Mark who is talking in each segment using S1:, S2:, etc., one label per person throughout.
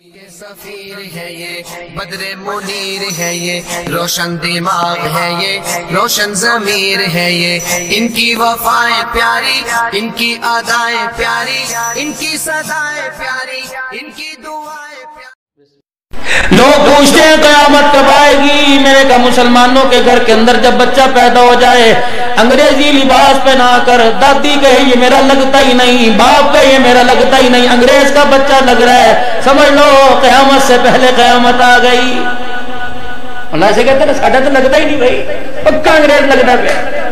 S1: سفیر ہے یہ بدر منیر ہے یہ روشن دماغ ہے یہ روشن ضمیر ہے یہ ان کی وفائیں پیاری ان کی ادائیں پیاری ان کی صدائیں پیاری ان کی دعائیں پیاری۔
S2: لوگ پوچھتے ہیں قیامت کب آئے گی؟ میں نے کہا مسلمانوں کے گھر کے اندر جب بچہ پیدا ہو جائے انگریزی لباس پہنا کر دادی کہے یہ میرا لگتا ہی نہیں، باپ کہے یہ میرا لگتا ہی نہیں، انگریز کا بچہ لگ رہا ہے، سمجھ لو قیامت سے پہلے قیامت آ گئی۔ اللہ سے کہتے ہیں ساڈا تو لگتا ہی نہیں بھائی، پکا انگریز لگنا پہ۔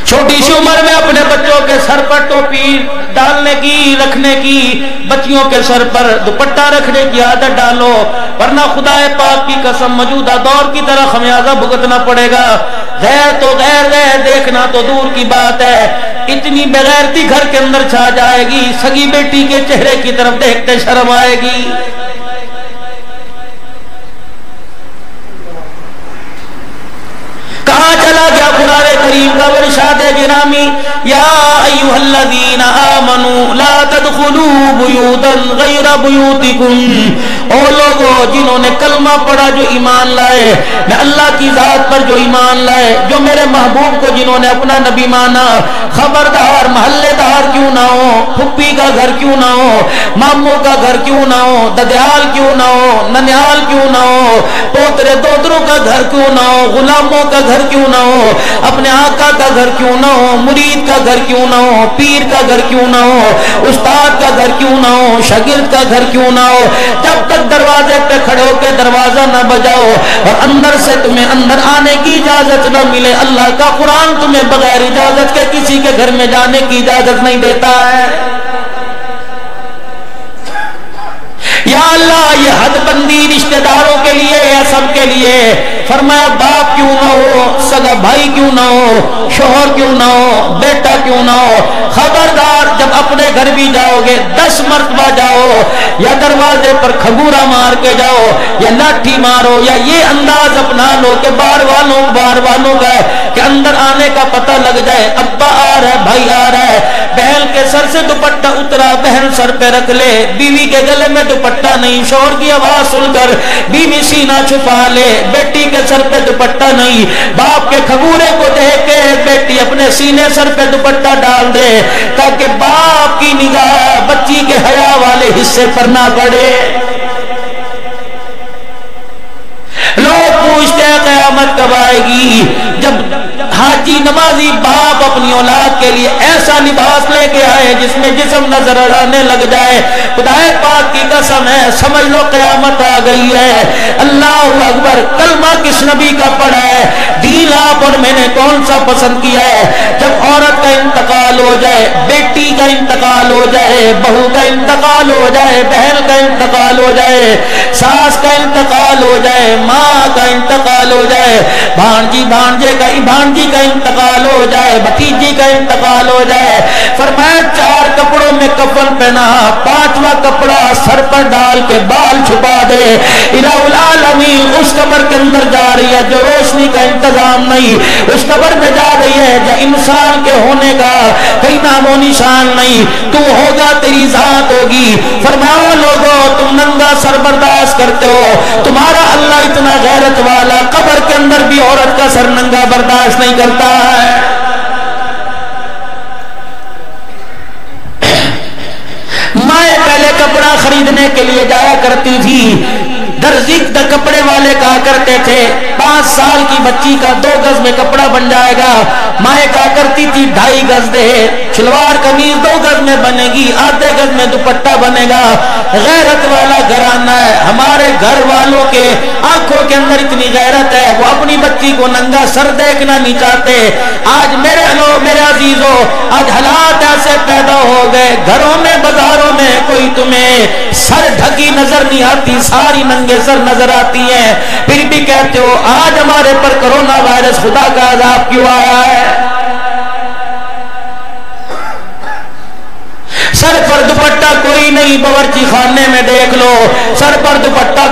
S2: چھوٹی سی عمر میں اپنے بچوں کے سر پر ٹوپی ڈالنے کی رکھنے کی، بچیوں کے سر پر دوپٹہ رکھنے کی عادت ڈالو، ورنہ خدا پاک کی قسم موجودہ دور کی طرح خمیازہ بھگتنا پڑے گا۔ غیر تو غیر غیر دیکھنا تو دور کی بات ہے، اتنی بغیرتی گھر کے اندر چھا جائے گی، سگی بیٹی کے چہرے کی طرف دیکھتے شرم آئے گی۔ کہاں چلا گیا قرآن کریم کا ارشاد گرامی، یا ایھا الذین آمنوا لا تدخلوا بیوتا غیر بیوتکم، او لوگوں جنہوں نے کلمہ پڑھا جو ایمان لائے، میں اللہ کی ذات پر جو ایمان لائے، جو میرے محبوب کو جنہوں نے اپنا نبی مانا، خبردار محلے دار کیوں نہ ہو، پھپھی کا گھر کیوں نہ ہو، ماموں کا گھر کیوں نہ ہو، ددیال کیوں نہ ہو، ننیال کیوں نہ ہو، پوترے دودروں کا گھر کیوں نہ ہو، غلاموں کا گھر کیوں نہ ہو، اپنے آقا کا گھر کیوں نہ ہو، مرید کا گھر کیوں نہ ہو، پیر کا گھر کیوں نہ ہو، استاد کا گھر کیوں نہ ہو، شاگرد کا گھر کیوں نہ ہو، جب تک دروازے پہ کھڑے ہو کے دروازہ نہ بجاؤ اور اندر سے تمہیں اندر آنے کی اجازت نہ ملے، اللہ کا قرآن تمہیں بغیر اجازت کے کسی کے گھر میں جانے کی اجازت نہیں دیتا ہے۔ یا اللہ یہ حد بندی رشتہ داروں کے لیے یا سب کے لیے، فرمایا باپ کیوں نہ ہو، سگا بھائی کیوں نہ ہو، شوہر کیوں نہ ہو، بیٹا کیوں نہ ہو، خبردار جب اپنے گھر بھی جاؤ گے 10 مرتبہ جاؤ، یا دروازے پر کھگورا مار کے جاؤ یا لاٹھی مارو، یا یہ انداز اپنا لو کہ بار والوں کا کہ اندر آنے کا پتہ لگ جائے، ابا آ رہا ہے، بھائی آ رہا ہے، بہن کے سر سے دوپٹہ اترا بہن سر پہ رکھ لے، بیوی کے گلے میں دوپٹہ نہیں، شوہر کی آواز سن کر بیوی سینہ چھپا لے، بیٹی کے سر پہ دوپٹہ نہیں، باپ کے کھگورے کو دیکھ کے بیٹی اپنے سینے سر پہ دوپٹہ ڈال دے تاکہ باپ کی نگاہ بچی کے حیا والے حصے پر نہ پڑے۔ لوگ پوچھتے ہیں قیامت کب آئے گی؟ جب حاجی نمازی باپ اپنی اولاد کے لیے ایسا لباس لے کے آئے جس میں جسم نظر آنے لگ جائے، خدا پاک کی قسم ہے سمجھ لو قیامت آ گئی ہے۔ اللہ اکبر، کلمہ کس نبی کا پڑھا ہے، دین آپ اور میں نے کون سا پسند کیا ہے؟ جب عورت کا انتقال ہو جائے، بیٹی کا انتقال ہو جائے، بہو کا انتقال ہو جائے، بہن کا انتقال ہو جائے، ساس کا انتقال ہو جائے، ماں کا انتقال ہو جائے، بھانجی کا انتقال ہو جائے، بھتیجی کا انتقال ہو جائے، فرمایا 4 کپڑوں میں کفن پہنا، 5واں کپڑا سر پر ڈال کے بال چھپا دے، الہ العالمین اس قبر کے اندر جا رہی ہے جو روشنی کا انتظام نہیں، اس قبر میں جا رہی ہے جو انسان کے ہونے کا کوئی نام و نشان نہیں، تو ہوگا تیری ذات ہوگی۔ فرمایا لوگوں تم ننگا سر برداشت کرتے ہو، تمہارا اللہ اتنا غیرت والا قبر کے اندر بھی عورت کا سر ننگا برداشت نہیں کرتا ہے۔ مائیں پہلے کپڑا خریدنے کے لیے جایا کرتی تھی، درزی کپڑے والے کہا کرتے تھے 5 سال کی بچی کا 2 گز میں کپڑا بن جائے گا، مائیں کہا کرتی تھی 2.5 گز دے، شلوار قمیض 2 گز میں بنے گی، آدھے گز میں دوپٹہ بنے گا۔ غیرت والا گھرانہ ہے، ہمارے گھر والوں کے آنکھوں کے اندر اتنی غیرت ہے وہ اپنی بچی کو ننگا سر دیکھنا نہیں چاہتے۔ آج میرے عزیزوں آج حالات ایسے پیدا ہو گئے، گھروں میں بازاروں میں کوئی تمہیں سر ڈھکی نظر نہیں آتی، ساری ننگے سر نظر آتی ہیں، پھر بھی کہتے ہو آج ہمارے پر کرونا وائرس خدا کا عذاب کیوں آیا ہے؟ سر پر دوپٹہ کوئی نہیں، باورچی خانے میں دیکھ لو، سر پر دوپٹہ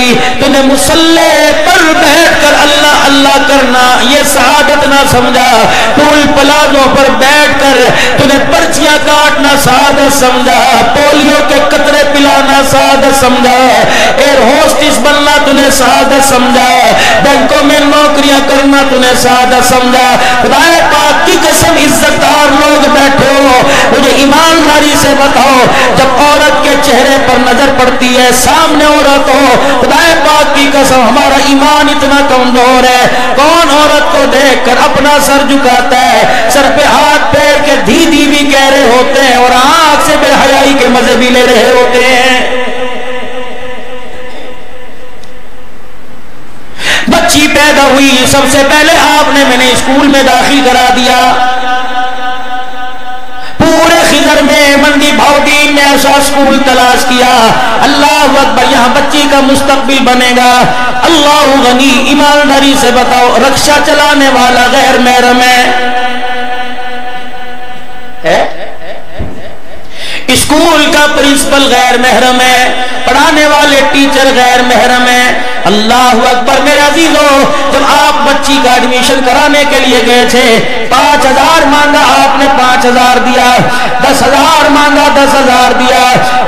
S2: آئی. تُنے مصلی پر بیٹھ کر اللہ اللہ کرنا یہ سعادت نہ سمجھا, پول پلازوں پر بیٹھ کر تُنے پرچیاں کاٹنا سعادت سمجھا, پولیو کے قطرے پلانا سعادت سمجھا, ایئر ہوسٹس بننا تُنے سعادت سمجھا, بینکوں میں نوکریاں کرنا تُنے سعادت سمجھا. خدا پاک کی قسم عزت دار لوگ بیٹھے ہو, مجھے ایمانداری سے بتاؤ, جب عورت کے چہرے پر نظر پڑتی ہے, سامنے عورت ہو, خدا پاک کی قسم ہمارا ایمان اتنا کمزور ہے, کون عورت کو دیکھ کر اپنا سر جھکاتا ہے, سر پہ ہاتھ پھیر کے دیدی بھی کہہ رہے ہوتے ہیں اور آنکھ سے بے حیائی کے مزے بھی لے رہے ہوتے ہیں. بچی پیدا ہوئی, سب سے پہلے آپ نے میں نے اسکول میں داخل کرا دیا, پورے خضر میں منڈی بھاؤدین میں ایسا اسکول تلاش کیا, اللہ اکبر یہاں بچی کا مستقبل بنے گا. اللہ غنی, ایمانداری سے بتاؤ رکشہ چلانے والا غیر محرم ہے, اسکول کا پرنسپل غیر محرم ہے, پڑھانے والے ٹیچر غیر محرم ہیں. اللہ اکبر میرے عزیزو, جب آپ بچی کا ایڈمیشن کرانے کے لیے گئے تھے, 5,000 مانگا آپ نے 5,000 دیا, 10,000 مانگا 10,000 دیا,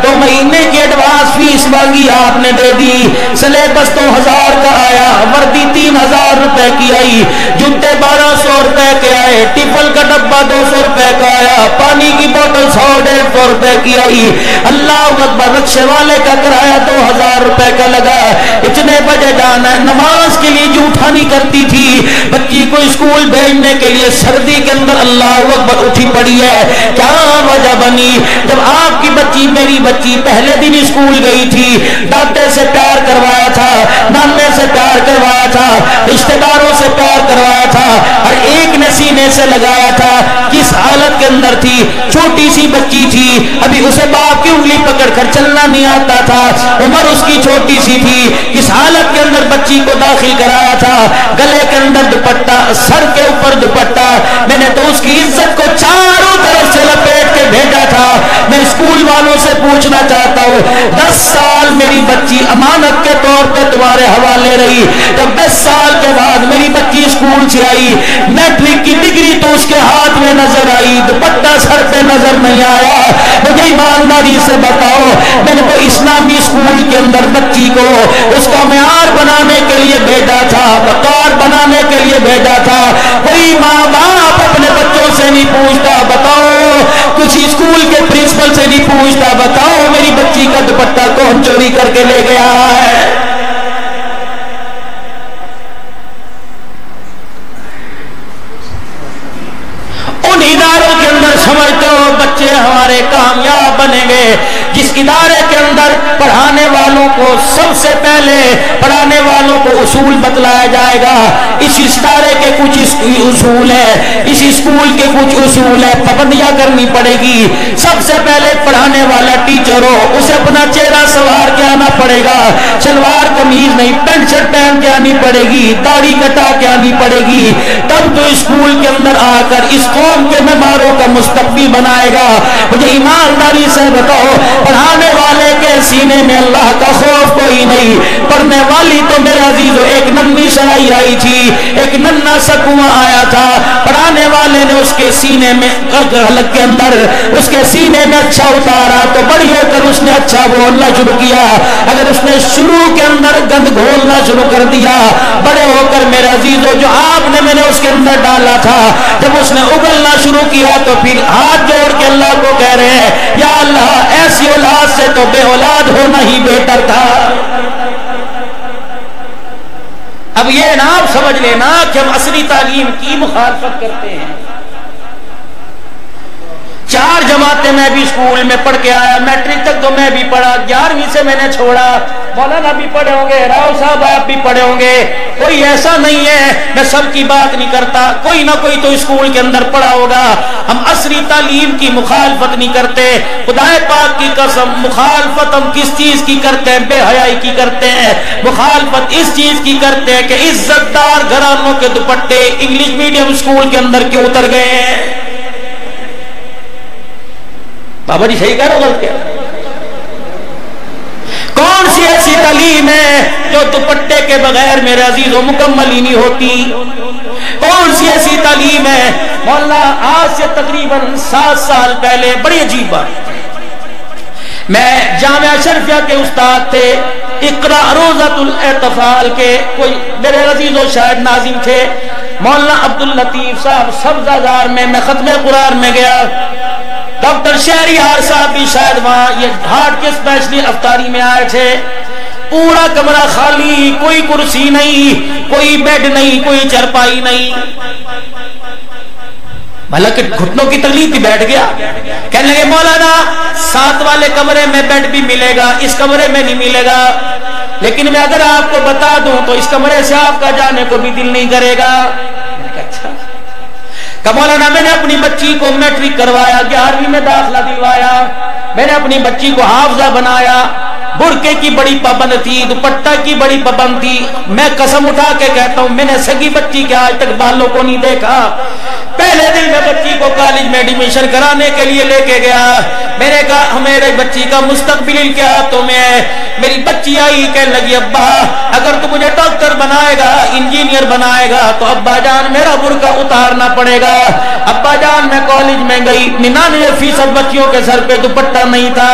S2: 2 مہینے کی ایڈوانس فیس مانگی آپ نے دے دی, سلیبس 2,000 کا آیا, وردی 3,000 روپے کی آئی, جوتے 1,200 روپے کے آئے, ٹفل کا ڈبہ 200 روپے کا آیا, پانی کی بوتل 100-150 روپے کی آئی. اللہ اکبر رکشے والے کا کرایہ 2,000 روپے کا لگا. اتنے بجے جانا ہے, نماز کے لیے جو اٹھا نہیں کرتی تھی بچی کو اسکول بھیجنے کے لیے سردی کے اندر اللہ اکبر اٹھی پڑی ہے. کیا وجہ بنی؟ جب آپ کی بچی میری بچی پہلے دن اسکول گئی تھی, دادے سے پیار کروایا تھا, نانے سے پیار کروایا تھا, رشتہ داروں سے پیار کروایا تھا, ہر ایک نے سینے سے لگایا تھا. کس حالت کے اندر تھی؟ چھوٹی سی بچی تھی, ابھی اسے باپ کی انگلی پکڑ کر چلنا نہیں آتا تھا, عمر اس کی چھوٹی سی تھی. کس حالت کے اندر بچی کو داخل کرایا تھا؟ گلے کے اندر دوپٹہ, سر کے اوپر دوپٹہ, میں نے تو اس کی عزت کو چاروں طرف سے لپیٹ کے بھیجا تھا. میں اسکول والوں سے پوچھنا چاہتا ہوں, 10 سال میری بچی امانت کے طور پہ تمہارے حوالے رہی, جب 10 سال کے بعد میری بچی اسکول سے آئی, میٹرک کی ڈگری تو اس کے ہاتھ میں نظر آئی, دوپٹہ سر پہ نظر نہیں آیا. مجھے ایمانداری سے بتاؤ, میں نے وہ اسلامی اسکول کے اندر بچی کو اس کا معیار بنانے کے لیے بھیجا تھا, وقار بنانے کے لیے بھیجا تھا. کوئی ماں باپ اپنے بچوں سے نہیں پوچھتا, بتاؤ کچھ اسکول کے پرنسپل سے نہیں پوچھتا, بتاؤ میری بچی کا دوپٹہ کون چوری کر کے لے گیا ہے. ان اداروں کے اندر سمجھتے ہو بچے ہمارے کامیاب بنیں گے جس ادارے کے اندر پڑھانے والوں کو سب سے پہلے پڑھانے والوں کو اصول بتلایا جائے گا. اس ادارے کے کچھ اصول ہے, اس اسکول کے کچھ اصول ہے, پابندیاں کرنی پڑے گی. سب سے پہلے پڑھانے والا ٹیچر ہو, اسے اپنا چہرہ سنوار کے آنا پڑے گا, شلوار قمیض نہیں پینٹ شرٹ پہن کے آنی پڑے گی, داڑھی کٹا کے آنی پڑے گی, تب تو اسکول کے اندر آ کر اس قوم کے ممبروں کا مستقبل بنائے گا. مجھے ایمانداری سے بتاؤ, پڑھانے والے کے سینے میں اللہ کا خوف کوئی نہیں, پڑھنے والی تو میرے عزیزو ایک ننھی سرائی آئی تھی, ایک ننھا سا کنواں آیا تھا, پڑھانے والے نے اس کے سینے میں حلق کے اندر اس کے سینے میں اچھا اتارا تو بڑی ہو کر اس نے اچھا بولنا شروع کیا. اگر اس نے شروع کے اندر گند گھولنا شروع کر دیا, بڑے ہو کر میرے عزیزو جو آپ نے میں نے اس کے اندر ڈالا تھا, جب اس نے اگلنا شروع کیا تو پھر ہاتھ جوڑ کے اللہ کو کہہ رہے ہیں, یا اللہ ایسی اولاد سے تو بے اولاد ہونا ہی بہتر تھا. اب یہ نا آپ سمجھ لینا کہ ہم عصری تعلیم کی مخالفت کرتے ہیں. 4 جماعتیں میں بھی اسکول میں پڑھ کے آیا, میٹرک تک تو میں بھی پڑھا, 11ویں سے میں نے چھوڑا. مولانا بھی پڑھے ہوں گے, راؤ صاحب آپ بھی پڑھے ہوں گے, کوئی ایسا نہیں ہے میں سب کی بات نہیں کرتا, کوئی نہ کوئی تو اسکول کے اندر پڑھا ہوگا. ہم عصری تعلیم کی مخالفت نہیں کرتے, خدا پاک کی قسم. مخالفت ہم کس چیز کی کرتے ہیں؟ بے حیائی کی کرتے ہیں. مخالفت اس چیز کی کرتے ہیں کہ عزت دار گھرانوں کے دوپٹے انگلش میڈیم اسکول کے اندر کیوں اتر گئے ہیں. بابا جی صحیح کہہ رہا ہوں, غلط کہہ رہا ہوں؟ کون کون سی ایسی تعلیم ہے جو دوپٹے کے بغیر میرے عزیزوں مکمل ہی نہیں ہوتی؟ کون سی ایسی تعلیم ہے؟ مولانا آج سے تقریباً 7 سال پہلے بڑی عجیب بات، میں جامعہ شرفیہ کے استاد تھے، اقرا روزۃ الاطفال کے کوئی میرے عزیزوں شاید ناظم تھے، مولانا عبداللطیف صاحب سبزہ زار میں ختم قرآن میں گیا، ڈاکٹر شہریار صاحب بھی شاید وہاں یہ ہارٹ کے اسپیشلی افطاری میں آئے تھے، پورا کمرہ خالی، کوئی کرسی نہیں، کوئی بیڈ نہیں، کوئی چرپائی نہیں، حالانکہ گھٹنوں کی تکلیف بھی بیٹھ گیا، کہنے لگے مولانا ساتھ والے کمرے میں بیڈ بھی ملے گا، اس کمرے میں نہیں ملے گا، لیکن میں اگر آپ کو بتا دوں تو اس کمرے سے آپ کا جانے کو بھی دل نہیں کرے گا۔ اچھا کہ مولانا میں نے اپنی بچی کو میٹرک کروایا، 11ویں میں داخلہ دلوایا، میں نے اپنی بچی کو حافظہ بنایا، برقعے کی بڑی پابند تھی، دوپٹہ کی بڑی پابند تھی، میں قسم اٹھا کے کہتا ہوں میں نے سگی بچی کے آج تک بالوں کو نہیں دیکھا۔ پہلے دن میں بچی کو کالج میں ایڈمیشن کرانے کے لیے لے کے گیا، میں نے کہا میرے بچی کا مستقبل کیا ہاتھوں میں ہے؟ میری بچی آئی کہنے لگی ابا اگر تو مجھے ڈاکٹر بنائے گا، انجینئر بنائے گا تو ابا جان میرا برقع اتارنا پڑے گا۔ ابا جان میں کالج میں گئی، 99% بچیوں کے سر پہ دوپٹہ نہیں تھا،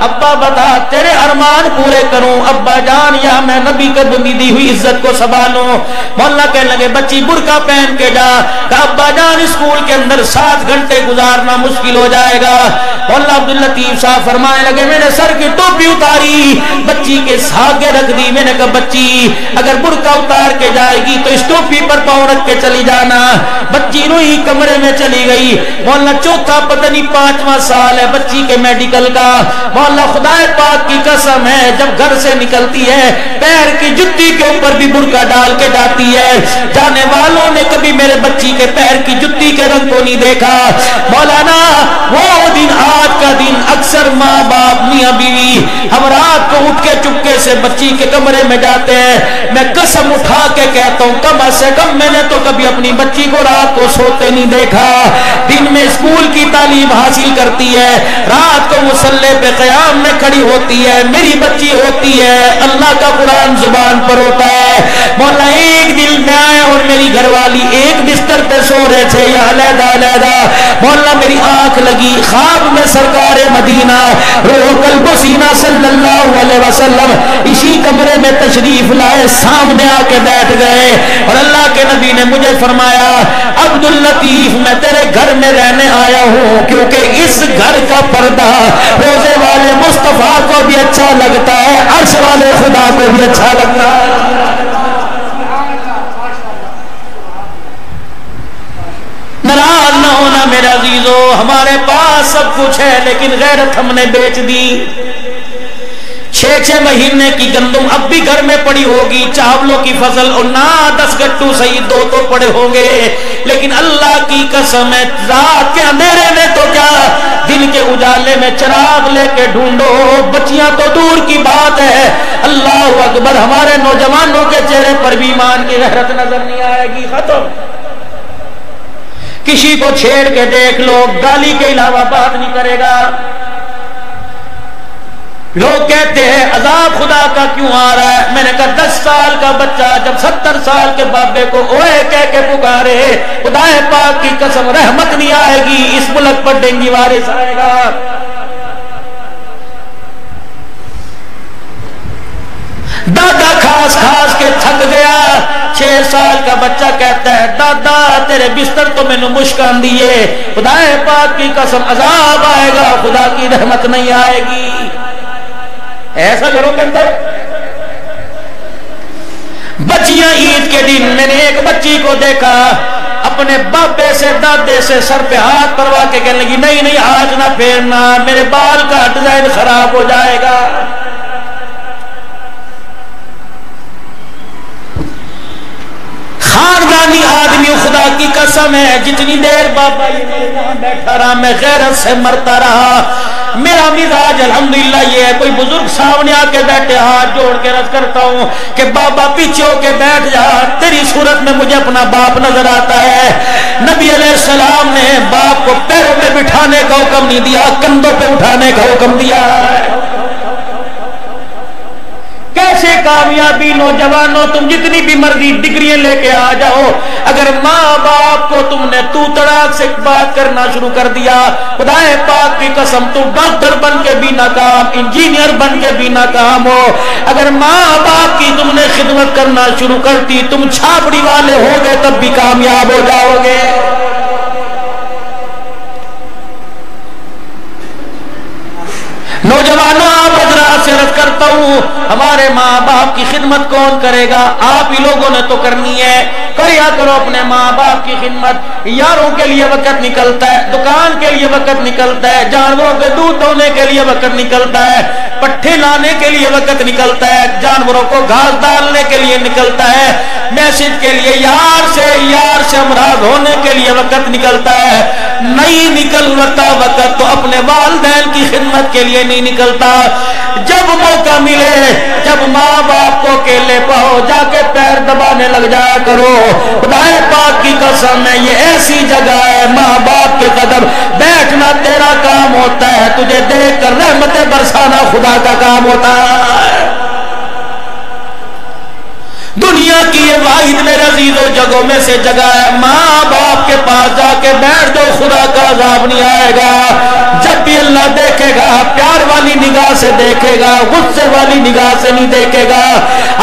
S2: ابا بتا تیرے ارمان پورے کروں ابا جان یا میں نبی کا دی ہوئی عزت کو سنبھالوں؟ مولانا کہنے لگے بچی برقع پہن کے جا، کہا ابا جان اسکول کے اندر 7 گھنٹے گزارنا مشکل ہو جائے گا۔ مولانا عبداللطیف صاحب فرمانے لگے میں نے سر کی ٹوپی اتاری، بچی کے ساگے رکھ دی، میں نے کہا بچی اگر برقع اتار کے جائے گی تو اس ٹوپی پر پاؤں رکھ کے چلی جانا۔ بچی روئی کمرے میں چلی گئی۔ مولانا چوتھا پتہ نہیں 5واں سال ہے بچی کے میڈیکل کا، مولانا خدا پاک کی قسم ہے جب گھر سے نکلتی ہے پیر کی جتی کے اوپر بھی برقع ڈال کے جاتی ہے، جانے والوں نے کبھی میرے بچی کے پیر کی جتی کے رنگ کو نہیں دیکھا۔ مولانا وہ دن آج کا دن اکثر ماں باپ میاں بیوی ہم رات کو اٹھ کے چپکے سے بچی کے کمرے میں جاتے ہیں، میں قسم اٹھا کے کہتا ہوں کم سے کم میں نے تو کبھی اپنی بچی کو رات کو سوتے نہیں دیکھا۔ دن میں اسکول کی تعلیم حاصل کرتی ہے، رات کو مصلی پہ قیام میں کھڑی ہوتی ہے، میری بچی ہوتی ہے، اللہ کا قرآن زبان پر ہوتا ہے۔ مولا ایک دن میں آیا اور میری گھر والی ایک بستر پہ سو رہے تھے یا علیحدہ علیحدہ، مولا میری آنکھ لگی، خواب میں سرکار مدینہ روح قلب و سینہ صلی اللہ علیہ وسلم اسی کمرے میں تشریف لائے، سامنے آ کے بیٹھ گئے اور اللہ کے نبی نے مجھے فرمایا عبداللطیف میں تیرے گھر میں رہنے آیا ہوں کیونکہ اس گھر کا پردہ روزے والے مصطفیٰ کو بھی اچھا لگتا ہے، عرش والے خدا کو بھی اچھا لگتا ہے۔ ناراض نہ ہونا میرے عزیزو، ہمارے پاس سب کچھ ہے لیکن غیرت ہم نے بیچ دی۔ 6 مہینے کی گندم اب بھی گھر میں پڑی ہوگی، چاولوں کی فصل اور نہ 10 گٹو صحیح 2 تو پڑے ہوں گے، لیکن اللہ کی قسم ہے رات کے اندھیرے میں تو کیا دن کے اجالے میں چراغ لے کے ڈھونڈو، بچیاں تو دور کی بات ہے، اللہ اکبر ہمارے نوجوانوں کے چہرے پر بھی ایمان کی غیرت نظر نہیں آئے گی۔ ختم، کسی کو چھیڑ کے دیکھ لو گالی کے علاوہ بات نہیں کرے گا۔ لوگ کہتے ہیں عذاب خدا کا کیوں آ رہا ہے؟ میں نے کہا 10 سال کا بچہ جب 70 سال کے بابے کو اوے کہہ کے پکارے، خدا پاک کی قسم رحمت نہیں آئے گی، اس ملک پر ڈینگی وائرس آئے گا۔ دادا کھاس کھاس کے تھک گیا، 6 سال کا بچہ کہتا ہے دادا تیرے بستر تو میں نے مشکان دیے، خدا پاک کی قسم عذاب آئے گا، خدا کی رحمت نہیں آئے گی۔ ایسا گھروں کے اندر بچیاں عید کے دن میں نے ایک بچی کو دیکھا اپنے بابے سے دادے سے سر پہ ہاتھ پروا کے کہنے لگی نہیں نہیں آج نہ پھیرنا، میرے بال کا ڈیزائن خراب ہو جائے گا۔ خاندانی آدمی خدا کی قسم ہے جتنی دیر بابا یہ میرے یہاں بیٹھا رہا میں غیرت سے مرتا رہا۔ میرا مزاج الحمدللہ یہ ہے کوئی بزرگ سامنے آ کے بیٹھے ہاتھ جوڑ کے عرض کرتا ہوں کہ بابا پیچھے ہو کے بیٹھ جا، تیری صورت میں مجھے اپنا باپ نظر آتا ہے۔ نبی علیہ السلام نے باپ کو پیروں پہ بٹھانے کا حکم نہیں دیا، کندھوں پہ اٹھانے کا حکم دیا ہے۔ ایسے کامیابی نوجوانوں تم جتنی بھی مرضی ڈگریاں لے کے آ جاؤ، اگر ماں باپ کو تم نے تو تڑاک سے بات کرنا شروع کر دیا، خدا پاک کی قسم تم ڈاکٹر بن کے بھی ناکام، انجینئر بن کے بھی ناکام ہو، اگر ماں باپ کی تم نے خدمت کرنا شروع کرتی، تم چھاپڑی والے ہو گئے تب بھی کامیاب ہو جاؤ گے۔ نوجوانوں آپ حضرات سے عرض کرتا ہوں، ہمارے ماں باپ کی خدمت کون کرے گا؟ آپ ہی لوگوں نے تو کرنی ہے، کریا کرو اپنے ماں باپ کی خدمت۔ یاروں کے لیے وقت نکلتا ہے، دکان کے لیے وقت نکلتا ہے، جانوروں کے دودھ دھونے کے لیے وقت نکلتا ہے، پٹھے لانے کے لیے وقت نکلتا ہے، جانوروں کو گھاس ڈالنے کے لیے نکلتا ہے، میسج کے لیے یار سے امراض ہونے کے لیے وقت نکلتا ہے۔ نہیں نکلتا وقت تو اپنے والدین کی خدمت کے لیے نہیں نکلتا۔ جب موقع ملے، جب ماں باپ کو اکیلے پاؤ، جا کے پیر دبانے لگ جایا کرو۔ خدا پاک کی قسم ہے، یہ ایسی جگہ ہے ماں باپ کے قدم بیٹھنا تیرا کام ہوتا ہے، تجھے دیکھ کر رحمتیں برسانا خدا کا کام ہوتا ہے۔ دنیا کی یہ واحد میرے عزیزوں جگہوں میں سے جگہ ہے، ماں باپ کے پاس جا کے بیٹھ دو، خدا کا عذاب نہیں آئے گا۔ جب بھی اللہ دیکھے گا پیار والی نگاہ سے دیکھے گا، غصے والی نگاہ سے نہیں دیکھے گا۔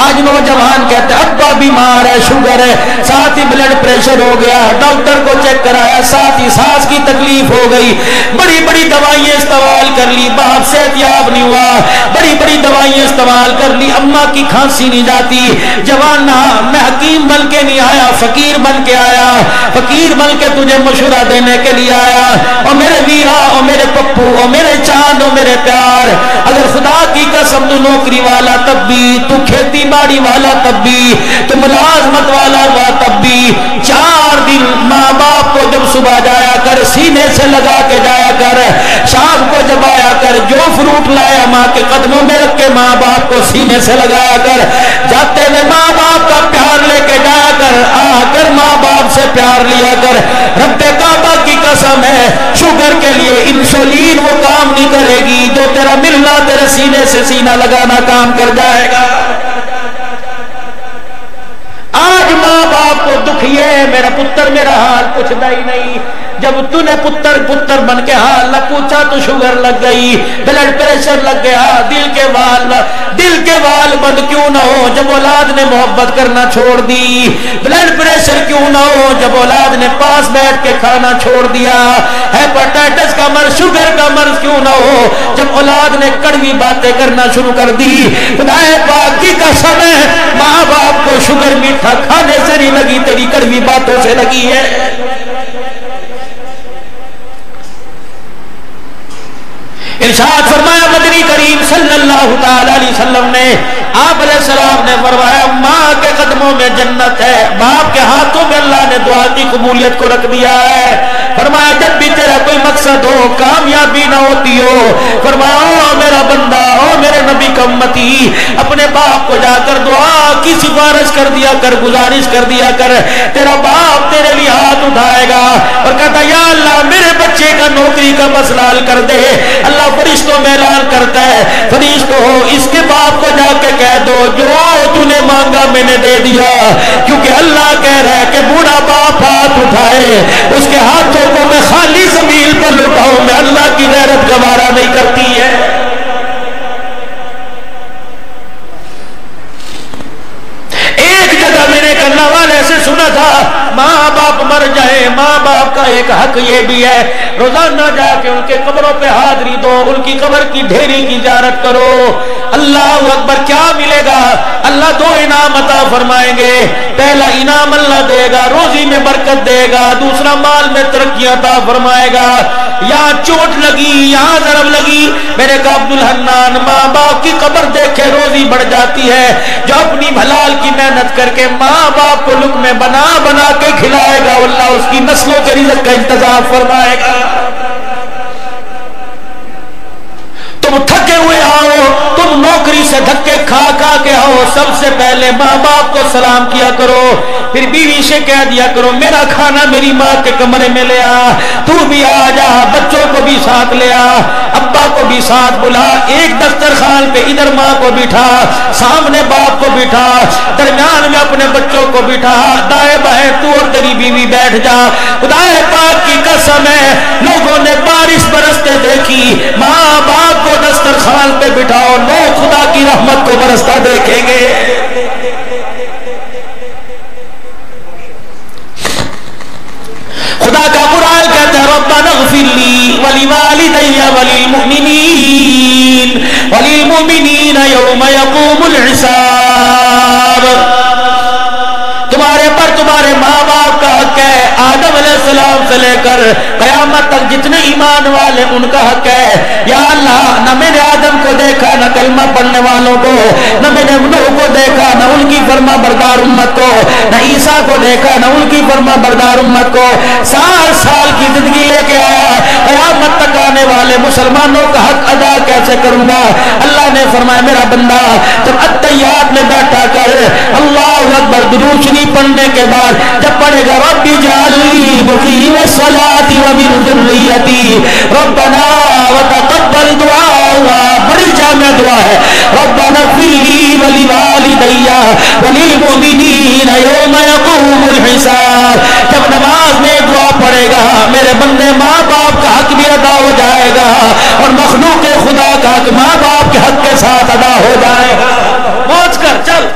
S2: آج نوجوان کہتے ہیں ابا بیمار ہے، شوگر ہے، ساتھ ہی بلڈ پریشر ہو گیا، ڈاکٹر کو چیک کرایا، ساتھ ہی سانس کی تکلیف ہو گئی، بڑی بڑی دوائیں استعمال کر لی، باپ صحت یاب نہیں ہوا، بڑی بڑی دوائیں استعمال کر لی، اماں کی کھانسی نہیں جاتی۔ جوان میں حکیم بن کے نہیں آیا، فقیر بن کے آیا، فقیر بن کے تجھے مشورہ دینے کے لیے آیا۔ اور میرے ویرا، اور میرے پپو، اور میرے چاند، اور میرے پیار، اگر خدا کی قسم تو نوکری والا تب بھی، تو کھیتی باڑی والا تب بھی، تو ملازمت والا ہوا تب بھی، 4 دن ماں باپ کو جب صبح جایا کر سینے سے لگا کے جایا کر، شام کو جب آیا کر جو فروٹ لایا ماں کے قدموں میں رکھ کے ماں باپ کو سینے سے لگایا کر، جاتے میں ماں باپ کا پیار لے کے جایا کر، آ کر ماں باپ سے پیار لیا کر۔ رب کعبہ کی قسم ہے، شوگر کے لیے انسولین وہ کام نہیں کرے گی جو تیرا ملنا تیرے سینے سے سینہ لگانا کام کر جائے گا۔ آج ماں باپ کو دکھ یہ میرا پتر میرا حال پوچھتا ہی نہیں، جب تو نے پتر بن کے حال نہ پوچھا تو شوگر لگ گئی، بلڈ پریشر لگ گیا، دل کے وال بند کیوں نہ ہو جب اولاد نے محبت کرنا چھوڑ دی، بلڈ پریشر کیوں نہ ہو جب اولاد نے پاس بیٹھ کے کھانا چھوڑ دیا، ہیپاٹائٹس کا مرض، شوگر کا مرض کیوں نہ ہو جب اولاد نے کڑوی باتیں کرنا شروع کر دی۔ خدا پاک کی قسم ہے، ماں باپ کو شوگر میٹھا کھانے سے نہیں لگی، تیری کڑوی باتوں سے لگی ہے۔ ارشاد فرمایا مدنی کریم صلی اللہ تعالی علیہ وسلم نے، آپ علیہ السلام نے فرمایا ماں کے قدموں میں جنت ہے، باپ کے ہاتھوں میں اللہ نے دعا کی قبولیت کو رکھ دیا ہے۔ فرمایا جب بھی تیرا کوئی مقصد ہو، کامیابی نہ ہوتی ہو، فرمایا او میرا بندہ، او میرے نبی کا امتی، اپنے باپ کو جا کر دعا کی سفارش کر دیا کر، گزارش کر دیا کر، تیرا باپ تیرے لیے ہاتھ اٹھائے گا اور کہتا یا اللہ میرے بچے کا نوکری کا مسئلہ حل کر دے۔ اللہ فرشتوں میں اعلان کرتا ہے، فرشتوں اس کے باپ کو جا کے کہہ دو جو تو نے مانگا میں نے دے دیا، کیونکہ اللہ کہہ رہا ہے کہ بوڑھا باپ ہاتھ اٹھائے اس کے ہاتھوں کو میں خالی زمین پر لٹاؤں، میں اللہ کی غیرت گوارا نہیں کرتی ہے۔ ایک جگہ میں نے کرنا والے سے سنا تھا، ماں باپ مر جائے، ماں باپ کا ایک حق یہ بھی ہے روزانہ جا کے ان کے قبروں پہ حاضری دو، ان کی قبر کی ڈھیری کی زیارت کرو۔ اللہ اکبر، کیا ملے گا؟ اللہ 2 انعام عطا فرمائیں گے۔ پہلا انعام اللہ دے گا، روزی میں برکت دے گا، دوسرا مال میں ترقی عطا فرمائے گا۔ یہاں چوٹ لگی، یہاں ضرب لگی، میرے کا عبدالحنان ماں باپ کی قبر دیکھے روزی بڑھ جاتی ہے، جو اپنی حلال کی محنت کر کے ماں باپ کو لقمے بنا بنا کے کھلائے گا، اللہ اس کی نسلوں کے رزق کا انتظام فرمائے گا۔ تم تھکے ہوئے آؤ، تم نوکری سے دھکے کھا کھا کے آؤ، سب سے پہلے ماں باپ کو سلام کیا کرو، پھر بیوی سے کہہ دیا کرو میرا کھانا میری ماں کے کمرے میں لے آ، تو بھی آ جا، بچوں کو بھی ساتھ لے آ، ابا کو بھی ساتھ بلا, ایک دسترخوان پہ ادھر ماں کو بٹھا, سامنے باپ کو بٹھا, درمیان میں اپنے بچوں کو بٹھا, دائیں بائیں تو اور تیری بیوی بیٹھ جا. خدا پاک کی قسم ہے لوگوں نے بارش برستے دیکھی, ماں باپ کو دسترخوان پہ بٹھاؤ, لوگ خدا کی رحمت کو برستا دیکھیں گے. خدا کا قرآن کہتا ہے ربنا اغفر لی ولوالدی وللمؤمنین یوم یقوم الحساب. تمہارے پر تمہارے ماں باپ کا حق ہے, آدم علیہ السلام سے لے کر قیامت تک جتنے ایمان والے ان کا حق ہے. یا اللہ, نہ میں نے آدم کو دیکھا نہ کلمہ پڑھنے والوں کو, نہ میں نے نوح کو دیکھا نہ ان کی فرما بردار امت کو, نہ عیسیٰ کو دیکھا نہ ان کی فرما بردار امت کو. سال سال کی زندگی لے کے آیا, قیامت تک آنے والے مسلمانوں کا حق ادا کیسے کروں گا؟ اللہ نے فرمایا میرا بندہ جب اتحیات میں بیٹھا کر اللہ اکبر درود شریف پڑھنے کے بعد جب پڑھے گا ربی اجعلنی مقیم الصلاۃ ومن ذریتی ربنا وتقبل دعاء, بڑی جامع دعا ہے, ربنا اغفر لی ولوالدی وللمؤمنین یوم یقوم الحساب. جب نماز میں دعا پڑھے گا میرے بندے ماں باپ کا حق بھی ادا ہو جائے گا اور مخلوق خدا کا حق ماں باپ کے حق کے ساتھ ادا ہو جائے گا. پہنچ کر چل.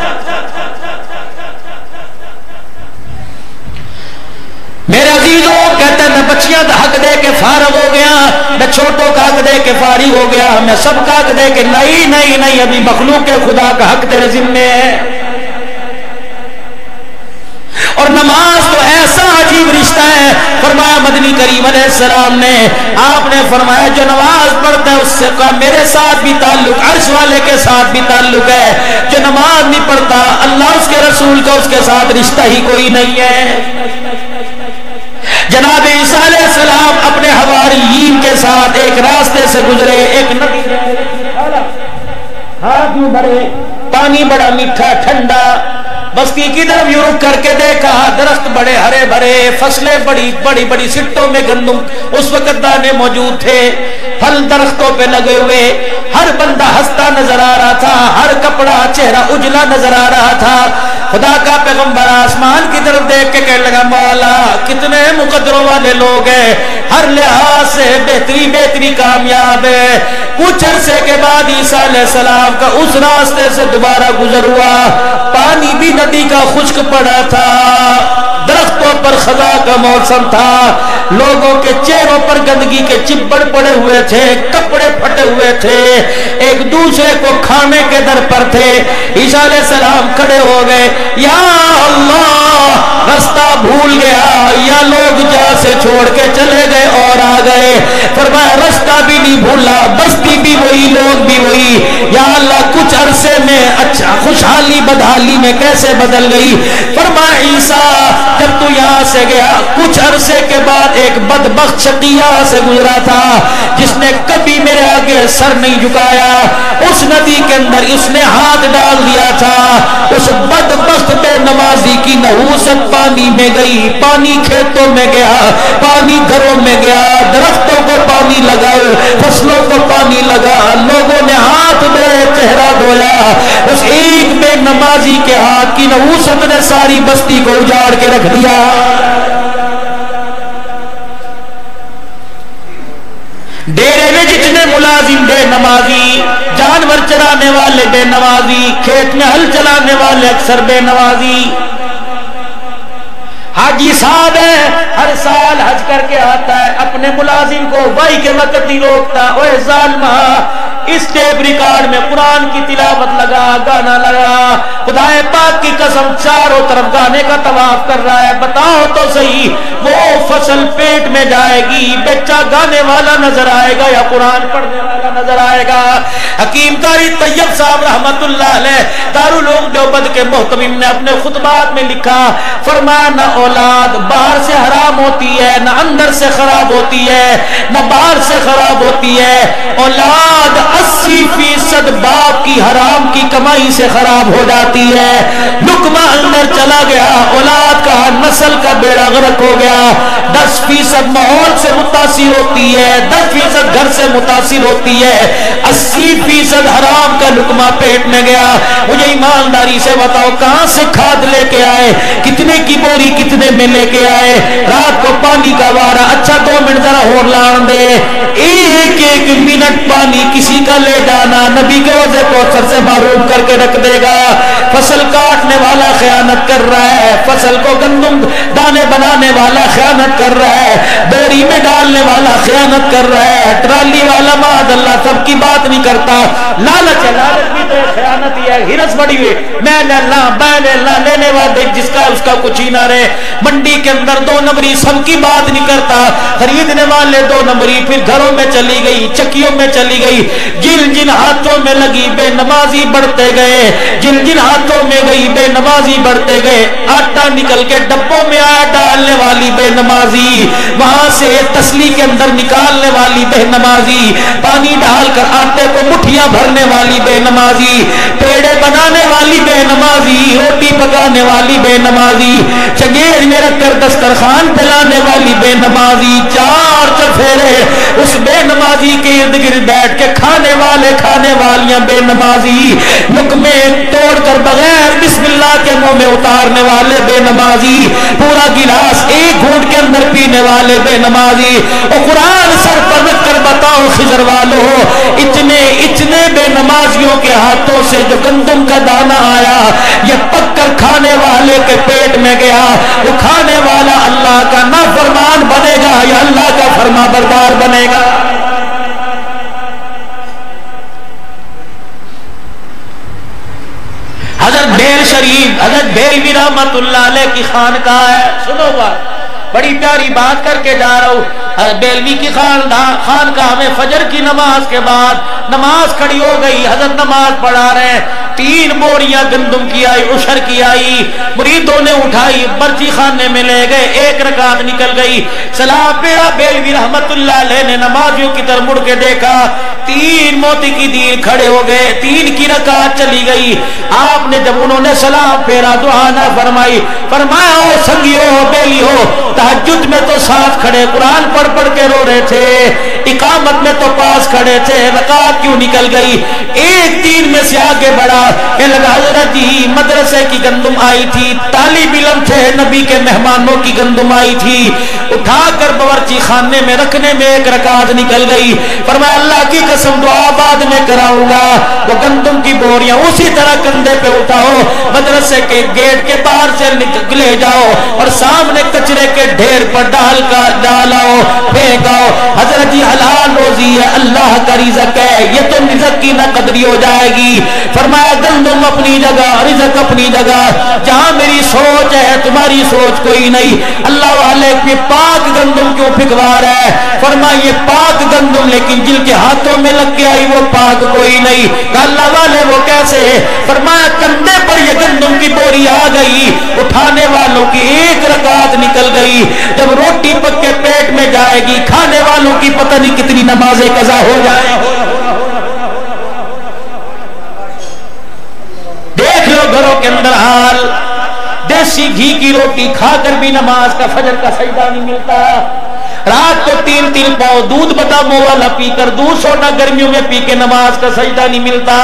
S2: میرے عزیزوں کہتے ہیں میں بچیاں کا حق دے کے فارغ ہو گیا, میں چھوٹوں کا حق دے کے فارغ ہو گیا, میں سب کا حق دے کے نہیں نہیں نہیں, ابھی مخلوق خدا کا حق تیرے ذمے ہے. اور نماز تو ایسا عجیب رشتہ ہے, فرمایا مدنی کریم علیہ السلام نے, آپ نے فرمایا جو نماز پڑھتا ہے اس سے میرے ساتھ بھی تعلق, عرش والے کے ساتھ بھی تعلق ہے. جو نماز نہیں پڑھتا اللہ اس کے رسول کا اس کے ساتھ رشتہ ہی کوئی نہیں ہے. جناب عیسیٰ علیہ السلام اپنے حواریین کے ساتھ ایک راستے سے گزرے, ایک ندی ہاتھ میں بھرے, پانی بڑا میٹھا ٹھنڈا, بستی کی طرف یوں رک کر کے دیکھا, درخت بڑے ہرے بھرے, فصلیں بڑی بڑی بڑی سٹوں میں گندم اس وقت دانے موجود تھے, پھل درختوں پہ لگے ہوئے, ہر بندہ ہنستا نظر آ رہا تھا, ہر کپڑا چہرہ اجلا نظر آ رہا تھا. خدا کا پیغمبر آسمان کی طرف دیکھ کے کہنے لگا مولا کتنے مقدروں والے لوگ ہیں, ہر لحاظ سے بہتری بہتری کامیاب ہے. کچھ عرصے کے بعد عیسیٰ علیہ السلام کا اس راستے سے دوبارہ گزر ہوا, پانی بھی ندی کا خشک پڑا تھا, درختوں پر خزاں کا موسم تھا, لوگوں کے چہروں پر گندگی کے چبڑ پڑے ہوئے تھے, کپڑے پھٹے ہوئے تھے, ایک دوسرے کو کھانے کے در پر تھے. عیسیٰ علیہ السلام کھڑے ہو گئے, یا اللہ راستہ بھول گیا یا لوگ جہاں سے چھوڑ کے چلے گئے اور آ گئے. فرمایا راستہ بھی نہیں بھولا, بستی بھی وہی, لوگ بھی وہی. یا اللہ کچھ عرصے میں اچھا خوشحالی بدحالی میں کیسے بدل گئی. فرمایا عیسیٰ جب تو یہاں سے گیا کچھ عرصے کے بعد ایک بدبخت شقیہ سے گزرا تھا جس نے کبھی میرے آگے سر نہیں جھکایا, اس ندی کے اندر اس نے ہاتھ ڈال دیا تھا, اس بدبخت بے نمازی کی نحوست پانی میں گئی, پانی کھیتوں میں گیا, پانی گھروں میں گیا, درختوں کو پانی لگا, فصلوں کو پانی لگا, لوگوں نے ہاتھ میں چہرہ دھویا, اس ایک بے نمازی کے ہاتھ کی نحوست نے ساری بستی کو اجاڑ کے رکھ دیا. ڈیرے میں جتنے ملازم بے نمازی, جانور چرانے والے بے نمازی, کھیت میں ہل چلانے والے اکثر بے نمازی. حاجی صاحب ہے ہر سال حج کر کے آتا ہے, اپنے ملازم کو وائی کے وقت نہیں روکتا, اوے ظالمہ اس ٹیپ ریکارڈ میں قرآن کی تلاوت لگا, گانا لگا, خدا پاک کی قسم چاروں طرف گانے کا طواف کر رہا ہے, بتاؤ تو صحیح وہ فصل پیٹ میں جائے گی, بچہ گانے والا نظر آئے گا یا قرآن پڑھنے والا نظر آئے گا. حکیم قاری طیب صاحب رحمت اللہ علیہ دارالعلوم دیوبند کے محتمم نے اپنے خطبات میں لکھا, فرمایا نہ اولاد باہر سے حرام ہوتی ہے, نہ اندر سے خراب ہوتی ہے, نہ باہر سے خراب ہوتی ہے, اولاد 80% باپ کی حرام کی کمائی سے خراب ہو جاتی ہے. لقمہ اندر چلا گیا, اولاد کا نسل کا بیڑا غرق ہو گیا. 10% ماحول سے متاثر ہوتی ہے, 10% گھر سے متاثر متاثر ہوتی ہے. 80% حرام کا لقمہ پیٹ میں گیا. مجھے ایمانداری سے بتاؤ کہاں سے کھاد لے کے آئے, کتنے کی بوری کتنے میں لے کے آئے, رات کو پانی کا وارا, اچھا 2 منٹ ذرا اور لان دے, ایک منٹ پانی کسی کا لے جانا نبی کے وضع کو سر سے معروف کر کے رکھ دے گا. فصل کاٹنے والا خیانت کر رہا ہے, فصل کو گندم دانے بنانے والا خیانت کر رہا ہے, بیڑی میں ڈالنے والا خیانت کر رہا ہے, ٹرالی والا معاذ اللہ سب کی بات نہیں کرتا. لالچ ہے, لالچ بھی تو خیانت ہی ہے. ہرس بڑی ہوئی میں نے اللہ لینے والے جس کا اس کا کچھ ہی نہ رہے. منڈی کے اندر 2 نمبری سب کی بات نہیں کرتا, خریدنے والے 2 نمبری, پھر گھروں میں چلی گئی, چکیوں میں چلی گئی. جن جن ہاتھوں میں لگی بے نمازی بڑھتے گئے, جن جن ہاتھوں میں گئی بے نمازی بڑھتے گئے. آٹا نکل کے ڈبوں میں آیا ڈالنے والی بے نمازی, وہاں سے تسلی کے اندر نکالنے والی بے نمازی, پانی ڈال کر آٹے کو مٹھیاں بھرنے والی بے نمازی, پیڑے بنانے والی بے نمازی, روٹی پکانے والی بے نمازی, چنگیز میں رکھ کر دسترخوان پھیلانے والی بے نمازی, 4 چفیرے اس بے نمازی کے ارد گرد بیٹھ کے کھانے والے کھانے والیاں بے نمازی, لقمے توڑ کر بغیر بسم اللہ کے منہ میں اتارنے والے بے نمازی, پورا گلاس ایک گھونٹ کے اندر پینے والے بے نمازی. اور قرآن سر پر رکھ کر بتاؤ خضر والو, اتنے بے نمازیوں کے ہاتھوں سے جو گندم کا دانہ آیا یہ پک کر کھانے والے کے پیٹ میں گیا, وہ کھانے والا اللہ کا نافرمان بنے گا یا اللہ کا فرما بردار بنے گا؟ حضرت بیل شریف, حضرت بیلوی رحمت اللہ علیہ کی خانقاہ ہے. سنو بات, بڑی پیاری بات کر کے جا رہا ہوں. حضرت بیلوی کی خانقاہ میں فجر کی نماز کے بعد نماز کھڑی ہو گئی. حضرت نماز پڑھا رہے, 3 بوریاں گندم کی آئی, عشر کی آئی, مریدوں نے اٹھائی, برچی خانے میں لے گئے, 1 رکعت نکل گئی. سلام پھیرا, بیلوی رحمت اللہ علیہ نے نمازیوں کی طرف مڑ کے دیکھا, 3 موتی کی دیر کھڑے ہو گئے, 3 کی رکعت چلی گئی. آپ نے جب انہوں نے سلام پھیرا دعا نہ فرمائی, فرمایا او سنگیو بیلی ہو, تہجد میں تو ساتھ کھڑے قرآن پڑھ پڑھ کے رو رہے تھے, اقامت میں تو پاس کھڑے تھے, رکعت کیوں نکل گئی؟ ایک 3 میں سے آگے بڑھا کہ لگا حضرت جی مدرسے کی گندم آئی تھی, طالب علم تھے, نبی کے مہمانوں کی گندم آئی تھی, اٹھا کر باورچی خانے میں رکھنے میں 1 رکعت نکل گئی. فرمایا اللہ کی قسم دعا بعد میں کراؤں گا, وہ گندم کی بوریاں اسی طرح کندھے پہ اٹھاؤ, مدرسے کے گیٹ کے باہر سے لے جاؤ اور سامنے کچرے کے ڈھیر پر ڈالاؤ, پھینکاؤ. حضرت جی حلال روزی ہے, اللہ کا رزق ہے, یہ تو رزق کی نہ قدری ہو جائے گی. فرمایا گندم اپنی جگہ, رزق اپنی جگہ, جہاں میری سوچ ہے تمہاری سوچ کوئی نہیں. اللہ والے کے پاک گندم کیوں پھکوا رہا ہے؟ فرمایا یہ پاک گندم, لیکن جن کے ہاتھوں میں لگ کے آئی وہ پاک کوئی نہیں. اللہ والے وہ کیسے ہے؟ فرمایا کندھے پر یہ گندم کی بوری آ گئی, اٹھانے والوں کی 1 رکعت نکل گئی. جب روٹی پک کے پیٹ میں جائے گی, کھانے والوں کی پتہ نہیں کتنی نمازیں قضا ہو جائے. دیکھ لو گھروں کے اندر حال, دیسی گھی کی روٹی کھا کر بھی نماز کا فجر کا سجدہ نہیں ملتا. رات کو 3 پاؤ دودھ باداموں والا پی کر, دودھ سوڈا گرمیوں میں پی کے نماز کا سجدہ نہیں ملتا.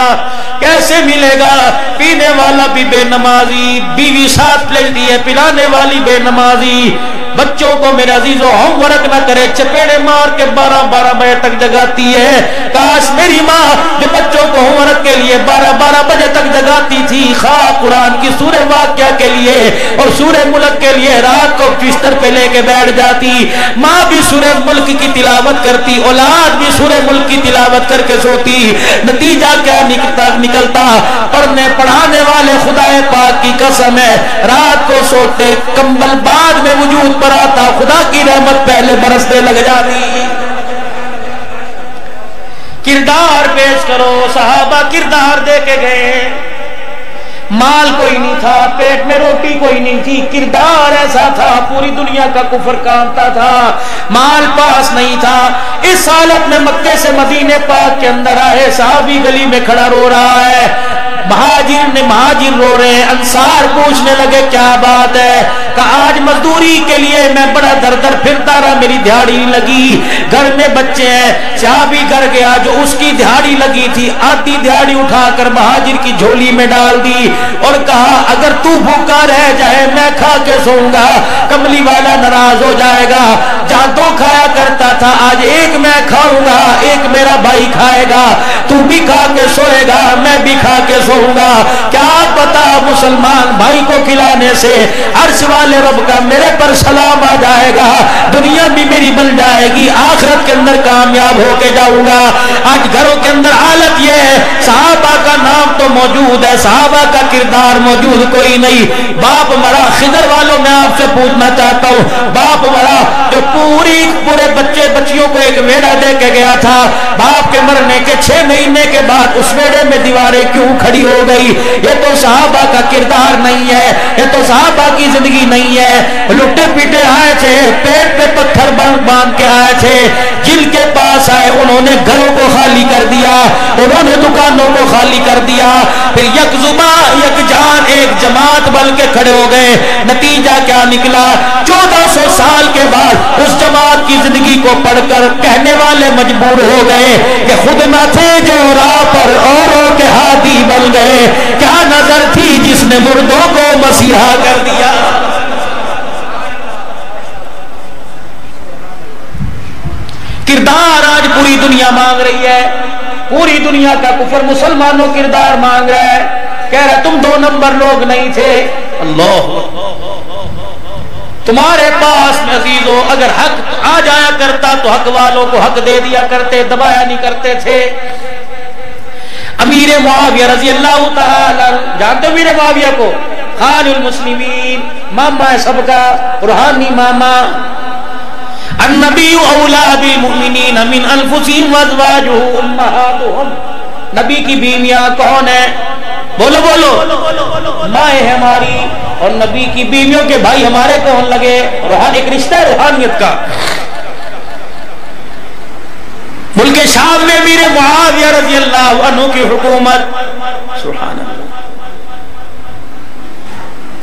S2: کیسے ملے گا؟ پینے والا بھی بے نمازی, بیوی ساتھ لیتی ہے, پلانے والی بے نمازی, بچوں کو میرے عزیزو ہوم ورک نہ کرے, چپیڑے مار کے 12 بجے تک جگاتی ہے. کاش میری ماں جو بچوں کو ہوم ورک کے لیے 12 بجے تک جگاتی تھی, خواہ قرآن کی سورہ واقعہ کے لیے اور سورہ ملک کے لیے رات کو بستر پہ لے کے بیٹھ جاتی. ماں بھی سورہ ملک کی تلاوت کرتی, اولاد بھی سورہ ملک کی تلاوت کر کے سوتی. نتیجہ کیا نکلتا؟ پڑھنے پڑھانے والے خدا پاک کی قسم ہے رات کو سوتے, کمبل بعد میں وجود پر آتا, خدا کی رحمت پہلے برسنے لگ جاتی. کردار پیش کرو, صحابہ کردار دے کے گئے. مال کوئی نہیں تھا, پیٹ میں روٹی کوئی نہیں تھی, کردار ایسا تھا, پوری دنیا کا کفر کامتا تھا, مال پاس نہیں تھا. اس حالت میں مکے سے مدینے پاک کے اندر آئے, صحابی گلی میں کھڑا رو رہا ہے, مہاجر رو رہے ہیں، انصار پوچھنے لگے کیا بات ہے؟ کہا آج مزدوری کے لیے میں بڑا در در پھرتا رہا، میری دھیاڑی نہیں لگی، گھر میں بچے ہیں، صحابی گھر گیا جو اس کی دھیاڑی لگی تھی، آدھی دھیاڑی اٹھا کر مہاجر کی جھولی میں ڈال دی اور کہا اگر تو بھوکا رہ جائے میں کھا کے سوؤں گا، کملی والا ناراض ہو جائے گا، جہاں دو کھایا کرتا تھا آج ایک میں کھاؤں گا، ایک میرا بھائی کھائے گا، تو بھی کھا کے سوئے گا میں بھی کھا کے سوؤں گا۔ کیا پتا مسلمان بھائی کو کھلانے سے عرش والے رب کا میرے پر سلام آ جائے گا، دنیا بھی میری بن جائے گی، آخرت کے اندر کامیاب ہو کے جاؤں گا۔ آج گھروں کے اندر حالت یہ ہے، صحابہ کا نام تو موجود ہے، صحابہ کا کردار موجود کوئی نہیں۔ باپ مرا، خضر والوں میں آپ سے پوچھنا چاہتا ہوں، باپ مرا جو پورے بچے بچیوں کو ایک ویڑا دے کے گیا تھا، باپ کے مرنے کے 6 مہینے کے بعد اس ویڑے میں دیواریں کیوں کھڑی ہو گئی؟ یہ تو صحابہ کا کردار نہیں ہے، یہ تو صحابہ کی زندگی نہیں ہے۔ لٹے پیٹے آئے تھے، پیٹ پہ پتھر باندھ کے آئے تھے، جن کے پاس آئے انہوں نے گھروں کو خالی کر دیا، انہوں نے دکانوں کو خالی کر دیا، پھر یک زبان یک جان ایک جماعت بن کے کھڑے ہو گئے۔ نتیجہ کیا نکلا؟ 1400 سال کے بعد اس جماعت کی زندگی کو پڑھ کر کہنے والے مجبور ہو گئے کہ خود نہ تھے جو راہ پر اوروں کے ہادی بن گئے، کیا نظر تھی جس نے مردوں کو مسیحا کر دیا۔ کردار آج پوری دنیا مانگ رہی ہے، پوری دنیا کا کفر مسلمانوں کردار مانگ رہا ہے، کہہ رہا تم 2 نمبر لوگ نہیں تھے۔ اللہ تمہارے پاس میں عزیزو اگر حق آ جایا کرتا تو حق والوں کو حق دے دیا کرتے، دبایا نہیں کرتے تھے۔ امیر معاویہ رضی اللہ تعالی، جانتے ہو امیر معاویہ کو؟ خان المسلمین، ماما ہے سب کا، روحانی ماما۔ النبی اولا بالمؤمنین من انفسہم وازواجہ امہاتہم، نبی کی بیویاں کون ہیں؟ بولو بولو، مائیں ہیں ہماری، اور نبی کی بیویوں کے بھائی ہمارے کون لگے؟ روحانی ایک رشتہ ہے روحانیت کا۔ ملک شام میں امیر معاویہ رضی اللہ عنہ کی حکومت، سبحان اللہ،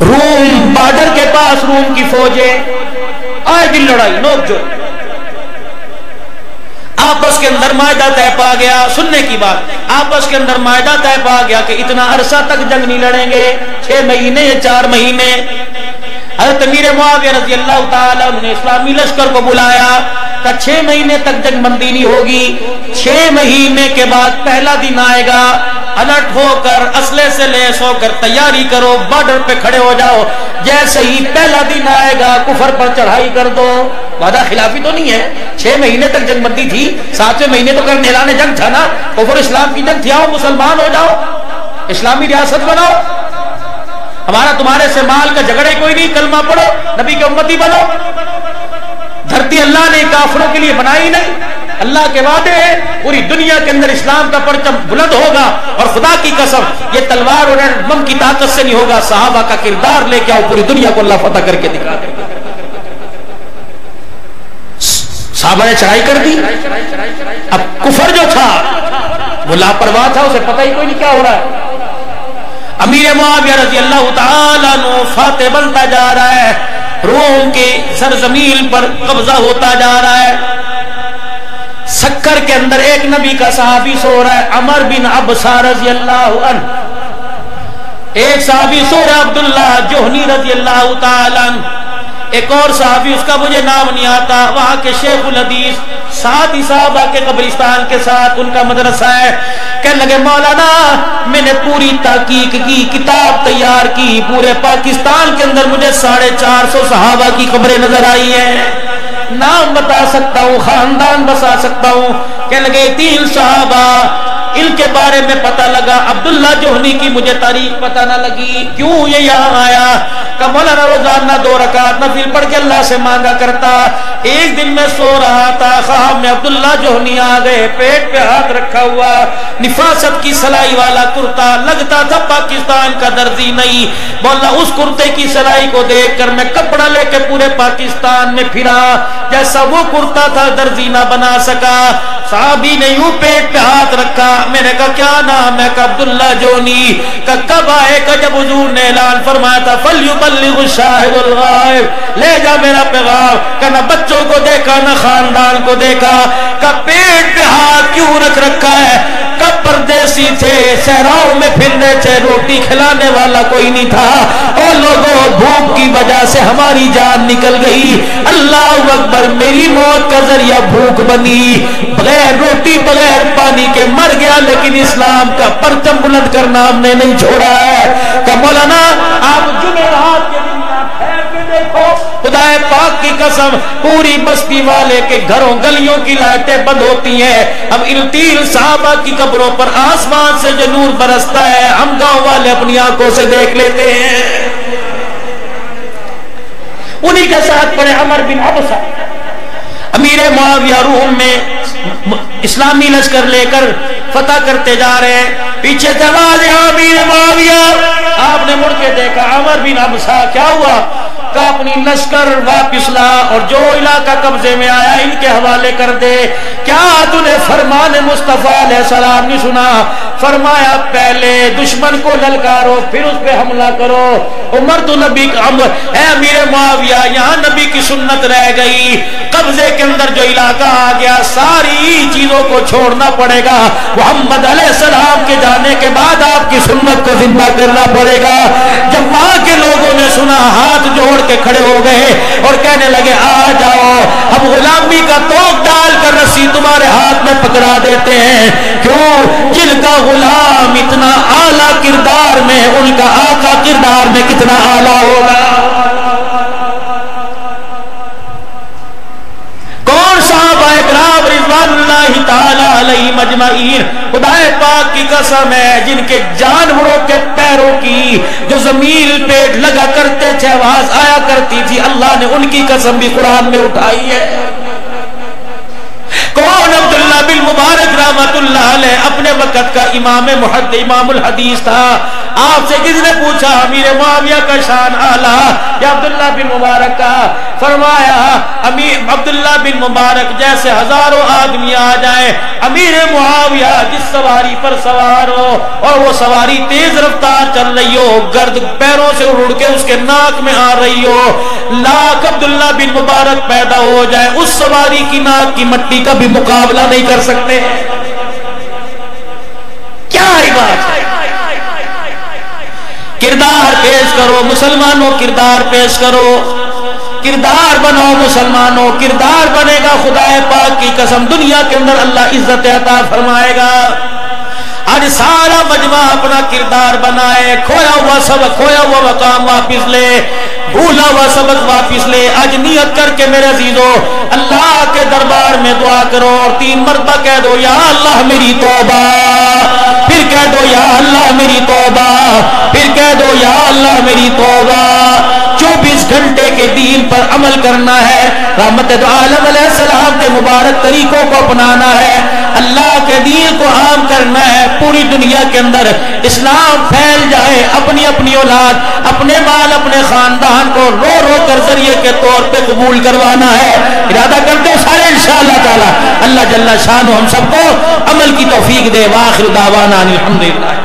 S2: روم بارڈر کے پاس روم کی فوجیں، آئے دن لڑائی نوک جو، آپس کے اندر معاہدہ طے پا گیا، سننے کی بات، آپس کے اندر معاہدہ طے پا گیا کہ اتنا عرصہ تک جنگ نہیں لڑیں گے، 6 مہینے یا 4 مہینے۔ حضرت امیر معاویہ رضی اللہ تعالیٰ نے اسلامی لشکر کو بلایا، کہا 6 مہینے تک جنگ بندی نہیں ہوگی، 6 مہینے کے بعد پہلا دن آئے گا، الرٹ ہو کر اسلحے سے لیس ہو کر تیاری کرو، بارڈر پہ کھڑے ہو جاؤ، جیسے ہی پہلا دن آئے گا کفر پر چڑھائی کر دو۔ وعدہ خلافی تو نہیں ہے، 6 مہینے تک جنگ بندی تھی، 7ویں مہینے تو کر اعلان جنگ تھا نا، کفر اسلام کی جنگ تھی، آؤ مسلمان ہو جاؤ، اسلامی ریاست بناؤ، ہمارا تمہارے سے مال کا جھگڑے کوئی نہیں، کلمہ پڑھو، نبی کے امتی بنو۔ دھرتی اللہ نے کافروں کے لیے بنائی نہیں، اللہ کے وعدے ہیں پوری دنیا کے اندر اسلام کا پرچم بلند ہوگا، اور خدا کی قسم یہ تلوار اور بم کی طاقت سے نہیں ہوگا، صحابہ کا کردار لے کے آؤ، پوری دنیا کو اللہ فتح کر کے دکھا دے۔ صحابہ نے چڑھائی کر دی، اب کفر جو تھا وہ لاپرواہ تھا، اسے پتہ ہی کوئی نہیں کیا ہو رہا ہے۔ امیر معاویہ رضی اللہ تعالیٰ عنہ فاتح بنتا جا رہا ہے، روم کی سرزمین پر قبضہ ہوتا جا رہا ہے۔ سکر کے اندر ایک نبی کا صحابی سو رہا ہے، عمر بن عبسہ رضی اللہ عنہ، ایک صحابی سو رہا ہے عبداللہ جوہنی رضی اللہ تعالیٰ عنہ، ایک اور صحابی اس کا مجھے نام نہیں آتا، وہاں کے شیخ الحدیث، ساتھ ہی صحابہ کے قبرستان کے ساتھ ان کا مدرسہ ہے۔ کہنے لگے مولانا میں نے پوری تحقیق کی، کتاب تیار کی، پورے پاکستان کے اندر مجھے 450 صحابہ کی قبریں نظر آئی ہیں، نام بتا سکتا ہوں، خاندان بتا سکتا ہوں۔ کہنے لگے 3 صحابہ ان کے بارے میں پتہ لگا، عبداللہ جوہنی کی مجھے تاریخ پتہ نہ لگی، کیوں یہ یہاں آیا؟ کہ مولانا روزانہ 2 رکعت نفل پڑھ کے اللہ سے مانگا کرتا، ایک دن میں سو رہا تھا، خواب میں عبداللہ جوہنی آ گئے، پیٹ پہ ہاتھ رکھا ہوا، نفاست کی سلائی والا کرتا، لگتا تھا پاکستان کا درزی نہیں، بولا اس کرتے کی سلائی کو دیکھ کر میں کپڑا لے کے پورے پاکستان میں پھرا، جیسا وہ کرتا تھا درزی نہ بنا سکا۔ صحابی نے یوں پیٹ پہ ہاتھ رکھا، میں نے کہا کیا نام ہے؟ کہا عبداللہ جونی۔ کہا کب آئے؟ کہا جب حضور نے اعلان فرمایا تھا فَلْيُبَلِّغُ الشَّاهِدُ الْغَائِبَ، لے جا میرا پیغام۔ کہا نہ بچوں کو دیکھا نہ خاندان کو دیکھا۔ کہا پیٹ پہ ہاتھ کیوں رکھ رکھا ہے؟ کب پردیسی تھے، صحراؤں میں پھرنے تھے، روٹی کھلانے والا کوئی نہیں تھا۔ او لوگوں، بھوک کی وجہ سے ہماری جان نکل گئی، اللہ اکبر، میری موت کا ذریعہ بھوک بنی، بغیر روٹی بغیر پانی کے مر گیا، لیکن اسلام کا پرچم بلند کرنا ہم نے نہیں چھوڑا ہے۔ کہ مولانا آپ جمعرات کے دن پھیر کے دیکھو، خدا پاک کی قسم، پوری بستی والے کے گھروں گلیوں کی لائٹیں بند ہوتی ہیں، اب التیل صحابہ کی قبروں پر آسمان سے جو نور برستا ہے ہم گاؤں والے اپنی آنکھوں سے دیکھ لیتے ہیں۔ انہی کے ساتھ پڑے عمر بن عبسہ، امیر معاویہ روم میں اسلامی لشکر لے کر فتح کرتے جا رہے ہیں، پیچھے سے آواز ہے امیر معاویہ۔ آپ نے مڑ کے دیکھا، عمر بن عبسہ کیا ہوا؟ کہ اپنی لشکر واپس لا اور جو علاقہ قبضے میں آیا ان کے حوالے کر دے۔ کیا تو نے فرمان مصطفیٰ علیہ السلام نہیں سنا؟ فرمایا پہلے دشمن کو للکارو پھر اس پہ حملہ کرو۔ عمر تو نبی کا اے امیر معاویہ، یہاں نبی کی سنت رہ گئی، قبضے کے اندر جو علاقہ آ گیا ساری چیزوں کو چھوڑنا پڑے گا، محمد علیہ السلام کے جانے کے بعد آپ کی سنت کو زندہ کرنا پڑے گا۔ جب وہاں کے لوگوں نے سنا ہاتھ جوڑ کے کھڑے ہو گئے اور کہنے لگے آ جاؤ، ہم غلامی کا توق ڈال کر رسی تمہارے ہاتھ میں پکڑا دیتے ہیں۔ کیوں؟ جن کا غلام اتنا اعلیٰ کردار میں، ان کا آقا کردار میں کتنا اعلیٰ ہوگا۔ کون صحابہ اکرام رضوان اللہ تعالی علیہم اجمعین، خدا پاک کی قسم ہے، جن کے جانوروں کے پیروں کی جو زمین پہ لگا کرتے تھے آواز آیا کرتی تھی، اللہ نے ان کی قسم بھی قرآن میں اٹھائی ہے۔ کون؟ عبداللہ بن مبارک رحمت اللہ علیہ، اپنے وقت کا امام الحدیث تھا۔ آپ سے کس نے پوچھا امیر معاویہ کا شان اعلیٰ یا عبداللہ بن مبارک کا؟ فرمایا امیر عبداللہ بن مبارک جیسے ہزاروں آدمی آ جائیں، امیر معاویہ جس سواری پر سوار ہو اور وہ سواری تیز رفتار چل رہی ہو، گرد پیروں سے اڑ کے اس کے ناک میں آ رہی ہو، لاکھ عبداللہ بن مبارک پیدا ہو جائے، اس سواری کی ناک کی مٹی کا بھی مقابلہ نہیں کر سکتے۔ کیا ہی بات ہے! کردار پیش کرو مسلمانوں، کردار پیش کرو، کردار بنو مسلمانوں، کردار بنے گا خدا پاک کی قسم دنیا کے اندر اللہ عزت عطا فرمائے گا۔ آج سارا مجمع اپنا کردار بنائے، کھویا ہوا سبق، کھویا ہوا مقام واپس لے، بھولا ہوا سبق واپس لے۔ آج نیت کر کے میرے عزیزو اللہ کے دربار میں دعا کرو اور 3 مرتبہ کہہ دو یا اللہ میری توبہ، پھر کہہ دو یا اللہ میری توبہ، پھر کہہ دو یا اللہ میری توبہ۔ 24 گھنٹے کے دین پر عمل کرنا ہے، رحمت دو عالم علیہ السلام کے مبارک طریقوں کو اپنانا ہے، اللہ کے دین کو عام کرنا ہے، پوری دنیا کے اندر اسلام پھیل جائے، اپنی اپنی اولاد، اپنے مال، اپنے خاندان کو رو رو کر ذریعے کے طور پہ قبول کروانا ہے۔ ارادہ کرتے ہیں سارے انشاءاللہ تعالی، اللہ جل شانہ ہم سب کو عمل کی توفیق دے۔ وآخر دعوانا الحمدللہ۔